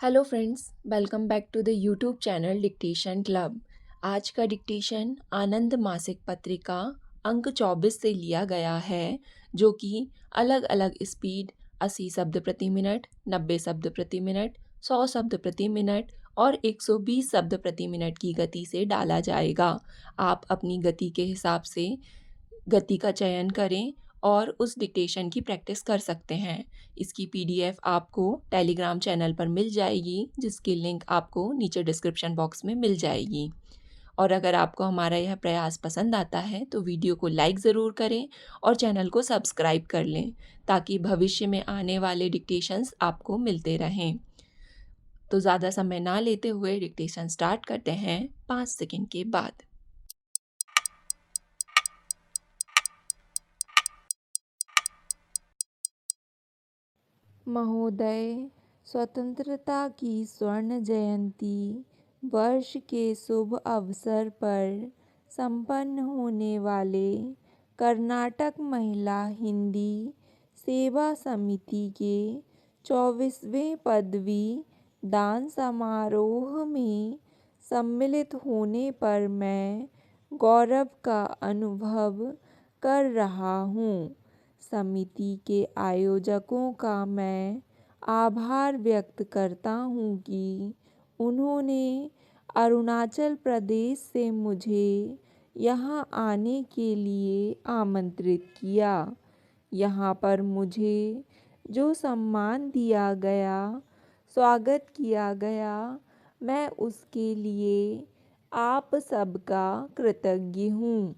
Hello friends, welcome back to the YouTube channel dictation club. आज का dictation आनंद मासिक पत्रिका अंक 24 से लिया गया है, जो कि अलग अलग स्पीड 80 शब्द प्रति मिनट, 90 शब्द प्रति मिनट, 100 शब्द प्रति मिनट और 120 शब्द प्रति मिनट की गति से डाला जाएगा। आप अपनी गति के हिसाब से गति का चयन करें और उस डिक्टेशन की प्रैक्टिस कर सकते हैं। इसकी पीडीएफ आपको टेलीग्राम चैनल पर मिल जाएगी, जिसकी लिंक आपको नीचे डिस्क्रिप्शन बॉक्स में मिल जाएगी। और अगर आपको हमारा यह प्रयास पसंद आता है तो वीडियो को लाइक ज़रूर करें और चैनल को सब्सक्राइब कर लें, ताकि भविष्य में आने वाले डिक्टेशंस आपको मिलते रहें। तो ज़्यादा समय ना लेते हुए डिक्टेशन स्टार्ट करते हैं 5 सेकंड के बाद। महोदय, स्वतंत्रता की स्वर्ण जयंती वर्ष के शुभ अवसर पर संपन्न होने वाले कर्नाटक महिला हिंदी सेवा समिति के 24वें पदवी दान समारोह में सम्मिलित होने पर मैं गौरव का अनुभव कर रहा हूँ। समिति के आयोजकों का मैं आभार व्यक्त करता हूँ कि उन्होंने अरुणाचल प्रदेश से मुझे यहाँ आने के लिए आमंत्रित किया। यहाँ पर मुझे जो सम्मान दिया गया, स्वागत किया गया, मैं उसके लिए आप सबका कृतज्ञ हूँ।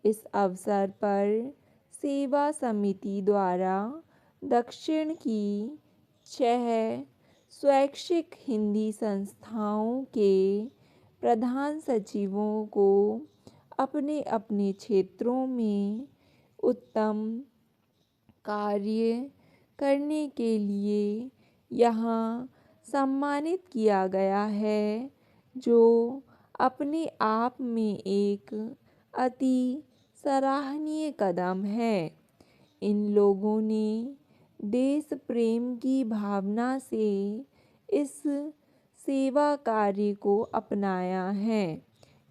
इस अवसर पर सेवा समिति द्वारा दक्षिण की 6 स्वैच्छिक हिंदी संस्थाओं के प्रधान सचिवों को अपने अपने क्षेत्रों में उत्तम कार्य करने के लिए यहाँ सम्मानित किया गया है, जो अपने आप में एक अति सराहनीय कदम है। इन लोगों ने देश प्रेम की भावना से इस सेवा कार्य को अपनाया है।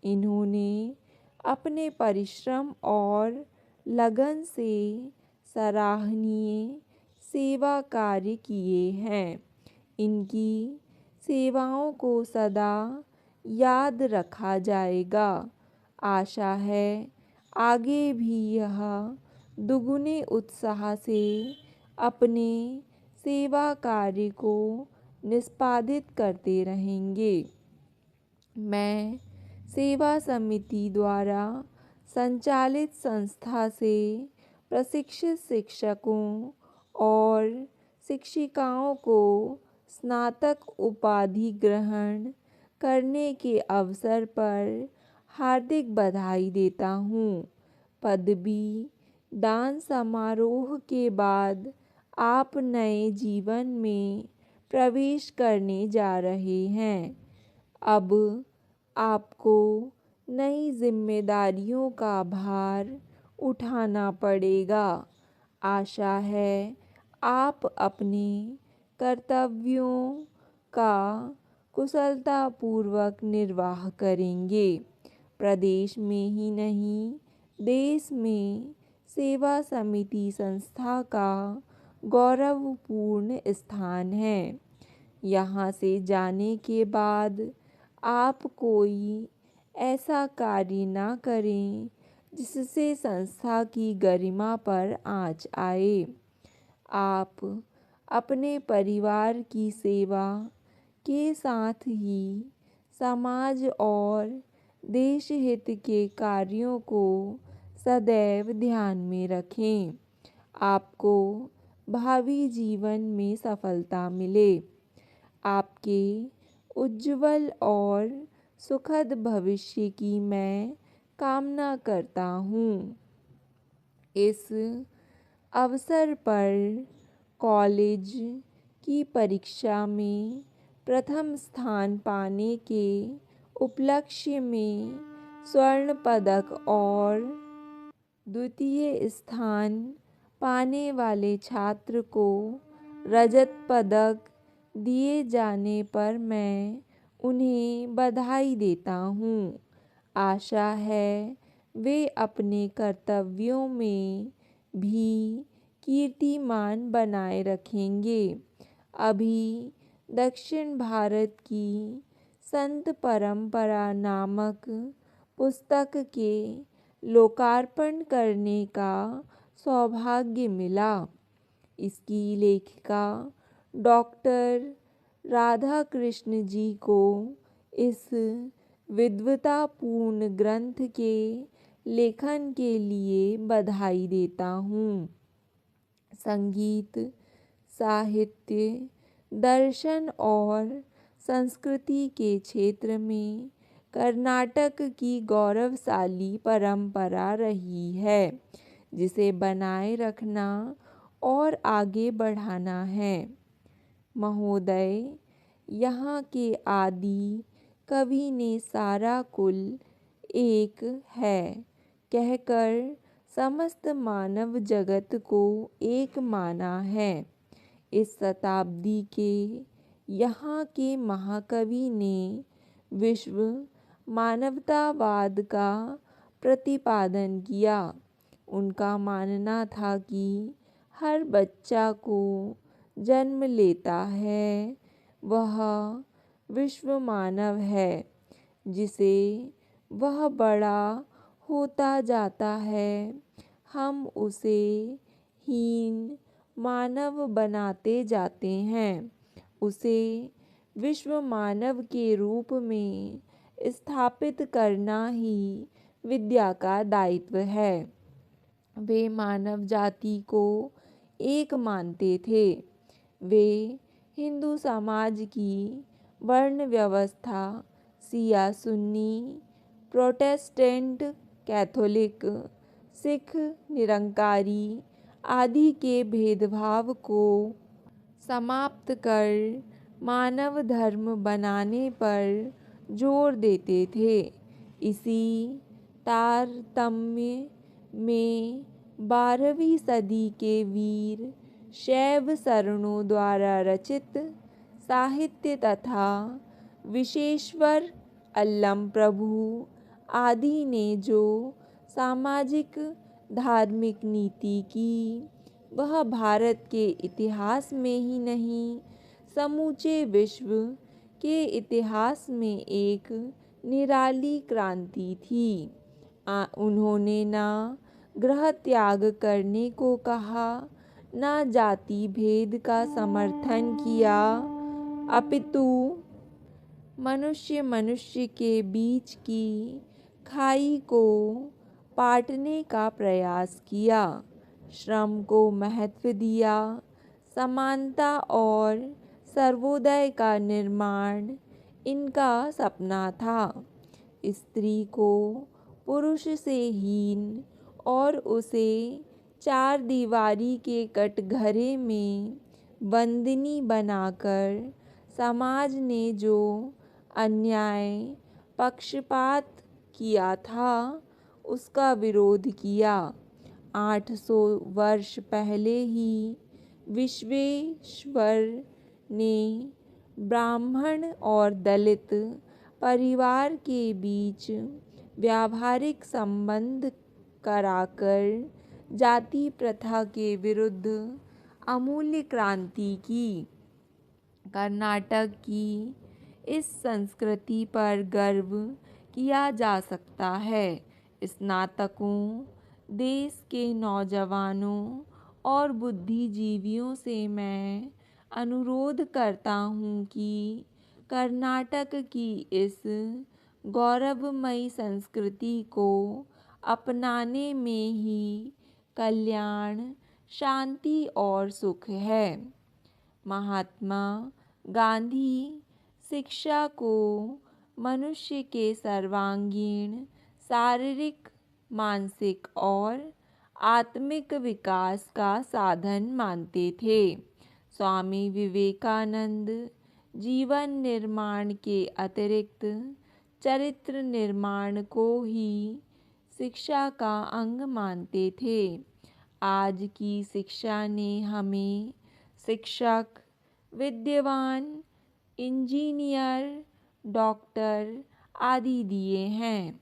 इन्होंने अपने परिश्रम और लगन से सराहनीय सेवा कार्य किए हैं। इनकी सेवाओं को सदा याद रखा जाएगा। आशा है आगे भी यह दुगुने उत्साह से अपने सेवा कार्य को निष्पादित करते रहेंगे। मैं सेवा समिति द्वारा संचालित संस्था से प्रशिक्षित शिक्षकों और शिक्षिकाओं को स्नातक उपाधि ग्रहण करने के अवसर पर हार्दिक बधाई देता हूँ। पदवी दान समारोह के बाद आप नए जीवन में प्रवेश करने जा रहे हैं। अब आपको नई जिम्मेदारियों का भार उठाना पड़ेगा। आशा है आप अपने कर्तव्यों का कुशलतापूर्वक निर्वाह करेंगे। प्रदेश में ही नहीं, देश में सेवा समिति संस्था का गौरवपूर्ण स्थान है। यहाँ से जाने के बाद आप कोई ऐसा कार्य ना करें जिससे संस्था की गरिमा पर आँच आए। आप अपने परिवार की सेवा के साथ ही समाज और देश हित के कार्यों को सदैव ध्यान में रखें। आपको भावी जीवन में सफलता मिले। आपके उज्जवल और सुखद भविष्य की मैं कामना करता हूँ। इस अवसर पर कॉलेज की परीक्षा में प्रथम स्थान पाने के उपलक्ष्य में स्वर्ण पदक और द्वितीय स्थान पाने वाले छात्र को रजत पदक दिए जाने पर मैं उन्हें बधाई देता हूँ। आशा है वे अपने कर्तव्यों में भी कीर्तिमान बनाए रखेंगे। अभी दक्षिण भारत की संत परंपरा नामक पुस्तक के लोकार्पण करने का सौभाग्य मिला। इसकी लेखिका डॉक्टर राधा कृष्ण जी को इस विद्वतापूर्ण ग्रंथ के लेखन के लिए बधाई देता हूँ। संगीत, साहित्य, दर्शन और संस्कृति के क्षेत्र में कर्नाटक की गौरवशाली परंपरा रही है, जिसे बनाए रखना और आगे बढ़ाना है। महोदय, यहाँ के आदि कवि ने सारा कुल एक है कहकर समस्त मानव जगत को एक माना है। इस शताब्दी के यहाँ के महाकवि ने विश्व मानवतावाद का प्रतिपादन किया। उनका मानना था कि हर बच्चा को जन्म लेता है वह विश्व मानव है, जिसे वह बड़ा होता जाता है हम उसे हीन मानव बनाते जाते हैं। उसे विश्व मानव के रूप में स्थापित करना ही विद्या का दायित्व है। वे मानव जाति को एक मानते थे। वे हिंदू समाज की वर्ण व्यवस्था शिया सुन्नी, प्रोटेस्टेंट, कैथोलिक, सिख, निरंकारी आदि के भेदभाव को समाप्त कर मानव धर्म बनाने पर जोर देते थे। इसी तारतम्य में 12वीं सदी के वीर शैव शरणों द्वारा रचित साहित्य तथा विश्वेश्वर अल्लम प्रभु आदि ने जो सामाजिक धार्मिक नीति की वह भारत के इतिहास में ही नहीं समूचे विश्व के इतिहास में एक निराली क्रांति थी। उन्होंने ना गृह त्याग करने को कहा, ना जाति भेद का समर्थन किया, अपितु मनुष्य मनुष्य के बीच की खाई को पाटने का प्रयास किया। श्रम को महत्व दिया। समानता और सर्वोदय का निर्माण इनका सपना था। स्त्री को पुरुष से हीन और उसे चार दीवारी के कटघरे में बंदिनी बनाकर समाज ने जो अन्याय पक्षपात किया था उसका विरोध किया। 800 वर्ष पहले ही विश्वेश्वर ने ब्राह्मण और दलित परिवार के बीच व्यावहारिक संबंध कराकर जाति प्रथा के विरुद्ध अमूल्य क्रांति की। कर्नाटक की इस संस्कृति पर गर्व किया जा सकता है। स्नातकों, देश के नौजवानों और बुद्धिजीवियों से मैं अनुरोध करता हूँ कि कर्नाटक की इस गौरवमयी संस्कृति को अपनाने में ही कल्याण, शांति और सुख है। महात्मा गांधी शिक्षा को मनुष्य के सर्वांगीण शारीरिक, मानसिक और आत्मिक विकास का साधन मानते थे। स्वामी विवेकानंद जीवन निर्माण के अतिरिक्त चरित्र निर्माण को ही शिक्षा का अंग मानते थे। आज की शिक्षा ने हमें शिक्षक, विद्वान, इंजीनियर, डॉक्टर आदि दिए हैं,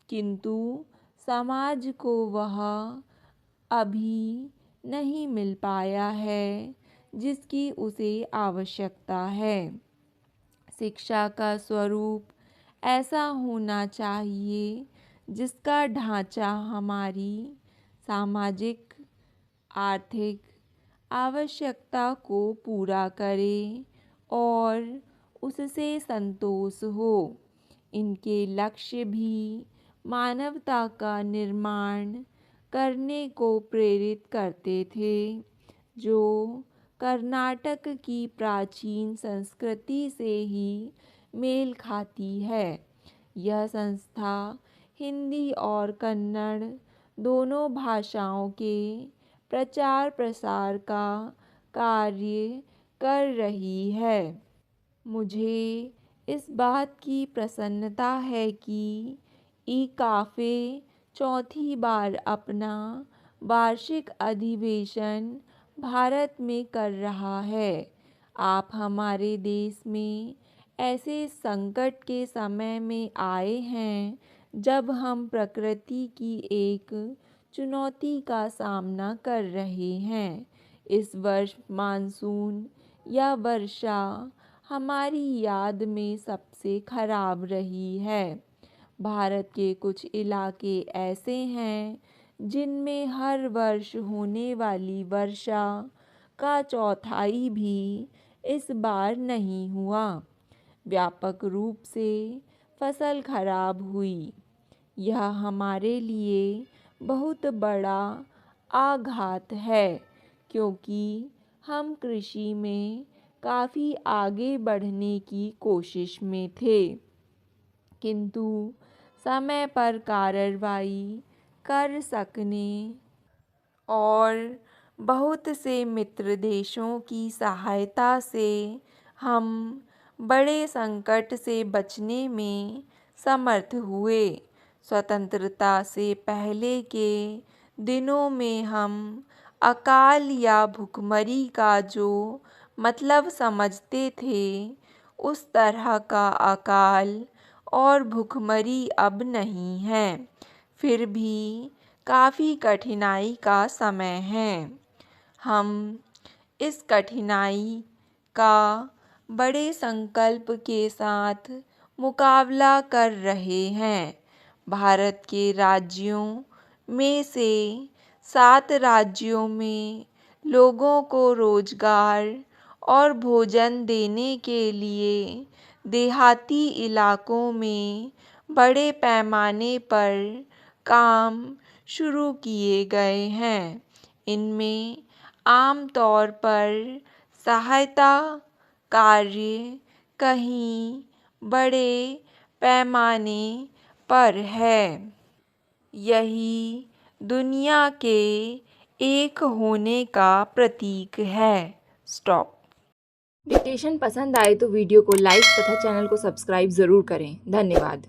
किंतु समाज को वह अभी नहीं मिल पाया है जिसकी उसे आवश्यकता है। शिक्षा का स्वरूप ऐसा होना चाहिए जिसका ढांचा हमारी सामाजिक, आर्थिक आवश्यकता को पूरा करे और उससे संतोष हो। इनके लक्ष्य भी मानवता का निर्माण करने को प्रेरित करते थे, जो कर्नाटक की प्राचीन संस्कृति से ही मेल खाती है। यह संस्था हिंदी और कन्नड़ दोनों भाषाओं के प्रचार प्रसार का कार्य कर रही है। मुझे इस बात की प्रसन्नता है कि ई-काफ़े चौथी बार अपना वार्षिक अधिवेशन भारत में कर रहा है। आप हमारे देश में ऐसे संकट के समय में आए हैं जब हम प्रकृति की एक चुनौती का सामना कर रहे हैं। इस वर्ष मानसून या वर्षा हमारी याद में सबसे खराब रही है। भारत के कुछ इलाके ऐसे हैं जिनमें हर वर्ष होने वाली वर्षा का चौथाई भी इस बार नहीं हुआ। व्यापक रूप से फसल खराब हुई। यह हमारे लिए बहुत बड़ा आघात है, क्योंकि हम कृषि में काफ़ी आगे बढ़ने की कोशिश में थे, किंतु समय पर कार्रवाई कर सकने और बहुत से मित्र देशों की सहायता से हम बड़े संकट से बचने में समर्थ हुए। स्वतंत्रता से पहले के दिनों में हम अकाल या भुखमरी का जो मतलब समझते थे, उस तरह का अकाल और भुखमरी अब नहीं है। फिर भी काफ़ी कठिनाई का समय है। हम इस कठिनाई का बड़े संकल्प के साथ मुकाबला कर रहे हैं। भारत के राज्यों में से 7 राज्यों में लोगों को रोजगार और भोजन देने के लिए देहाती इलाकों में बड़े पैमाने पर काम शुरू किए गए हैं। इनमें आम तौर पर सहायता कार्य कहीं बड़े पैमाने पर है। यही दुनिया के एक होने का प्रतीक है। स्टॉप। डिक्टेशन पसंद आए तो वीडियो को लाइक तथा चैनल को सब्सक्राइब ज़रूर करें। धन्यवाद।